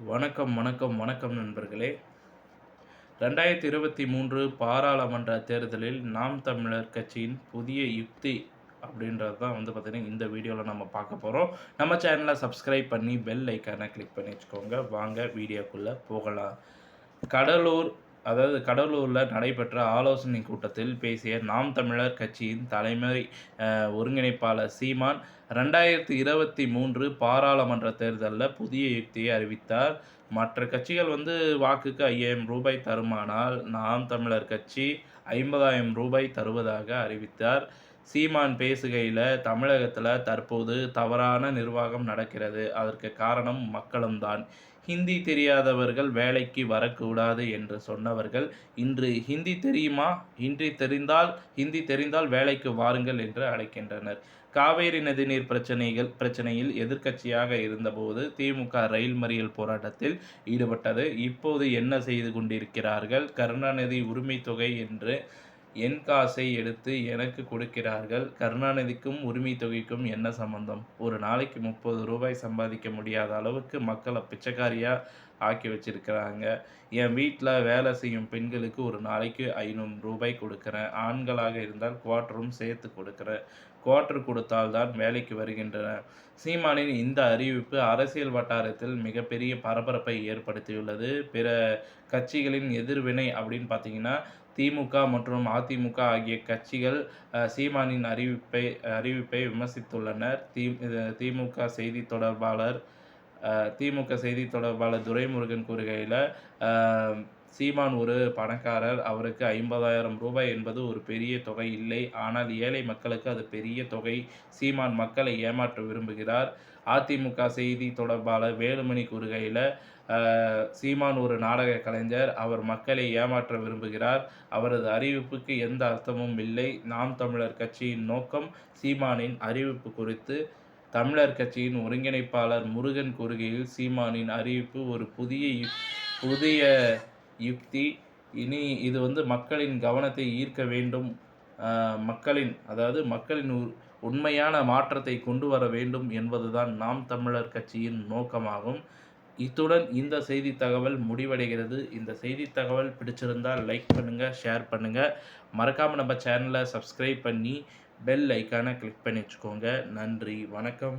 வணக்கம், வணக்கம், வணக்கம் நண்பர்களே. 2023 பாராளுமன்ற தேர்தலில் நாம் தமிழர் கட்சியின் புதிய யுக்தி அப்படின்றது தான் பார்த்தீங்கன்னா, இந்த வீடியோவில் நம்ம பார்க்க போகிறோம். நம்ம சேனலை சப்ஸ்கிரைப் பண்ணி பெல் ஐக்கானை கிளிக் பண்ணி வச்சுக்கோங்க. வாங்க வீடியோக்குள்ளே போகலாம். கடலூரில் நடைபெற்ற ஆலோசனை கூட்டத்தில் பேசிய நாம் தமிழர் கட்சியின் தலைமை ஒருங்கிணைப்பாளர் சீமான் 2023 பாராளுமன்ற தேர்தலில் புதிய யுக்தியை அறிவித்தார். மற்ற கட்சிகள் வாக்குக்கு ரூ. 5,000 தருமானால் நாம் தமிழர் கட்சி ரூ. 50,000 தருவதாக அறிவித்தார். சீமான் பேசுகையில், தமிழகத்தில் தற்போது தவறான நிர்வாகம் நடக்கிறது. அதற்கு காரணம் மக்களும் தான். ஹிந்தி தெரியாதவர்கள் வேலைக்கு வரக்கூடாது என்று சொன்னவர்கள் இன்று ஹிந்தி தெரிந்தால் வேலைக்கு வாருங்கள் என்று அழைக்கின்றனர். காவேரி நதிநீர் பிரச்சனையில் எதிர்க்கட்சியாக இருந்தபோது திமுக ரயில் மறியல் போராட்டத்தில் ஈடுபட்டது. இப்போது என்ன செய்து கொண்டிருக்கிறார்கள்? கருணாநிதி உரிமை தொகை என்று என் காசை எடுத்து எனக்கு கொடுக்கிறார்கள். கருணாநிதிக்கும் உரிமை தொகைக்கும் என்ன சம்பந்தம்? ஒரு நாளைக்கு ரூ. 30 சம்பாதிக்க முடியாத அளவுக்கு மக்களை பிச்சைக்காரியாக ஆக்கி வச்சிருக்கிறாங்க. என் வீட்டில் வேலை செய்யும் பெண்களுக்கு ஒரு நாளைக்கு ரூ. 500 கொடுக்குறேன். ஆண்களாக இருந்தால் குவார்ட்டரும் சேர்த்து கொடுக்குறேன். குவார்ட்டர் கொடுத்தால்தான் வேலைக்கு வருகின்றனர். சீமானின் இந்த அறிவிப்பு அரசியல் வட்டாரத்தில் மிகப்பெரிய பரபரப்பை ஏற்படுத்தியுள்ளது. பிற கட்சிகளின் எதிர்வினை அப்படின்னு பார்த்தீங்கன்னா, திமுக மற்றும் அதிமுக ஆகிய கட்சிகள் சீமானின் அறிவிப்பை விமர்சித்துள்ளனர். திமுக செய்தி தொடர்பாளர் துரைமுருகன் கூறுகையில், சீமான் ஒரு பணக்காரர். அவருக்கு ரூ. 50,000 என்பது ஒரு பெரிய தொகை இல்லை. ஆனால் ஏழை மக்களுக்கு அது பெரிய தொகை. சீமான் மக்களை ஏமாற்ற விரும்புகிறார். அதிமுக செய்தி தொடர்பாளர் வேலுமணி கூறுகையில், சீமான் ஒரு நாடக கலைஞர். அவர் மக்களை ஏமாற்ற விரும்புகிறார். அவரது அறிவிப்புக்கு எந்த அர்த்தமும் இல்லை. நாம் தமிழர் கட்சியின் நோக்கம். சீமானின் அறிவிப்பு குறித்து தமிழர் கட்சியின் ஒருங்கிணைப்பாளர் முருகன் கூறுகையில், சீமானின் அறிவிப்பு ஒரு புதிய யுக்தி. இனி இது மக்களின் கவனத்தை ஈர்க்க வேண்டும். மக்களின் உண்மையான மாற்றத்தை கொண்டு வர வேண்டும் என்பதுதான் நாம் தமிழர் கட்சியின் நோக்கமாகும். இத்துடன் இந்த செய்தி தகவல் முடிவடைகிறது. இந்த செய்தி தகவல் பிடிச்சிருந்தால் லைக் பண்ணுங்கள், ஷேர் பண்ணுங்கள். மறக்காமல் நம்ம சேனலை சப்ஸ்கிரைப் பண்ணி பெல் ஐக்கானை கிளிக் பண்ணி வச்சுக்கோங்க. நன்றி, வணக்கம்.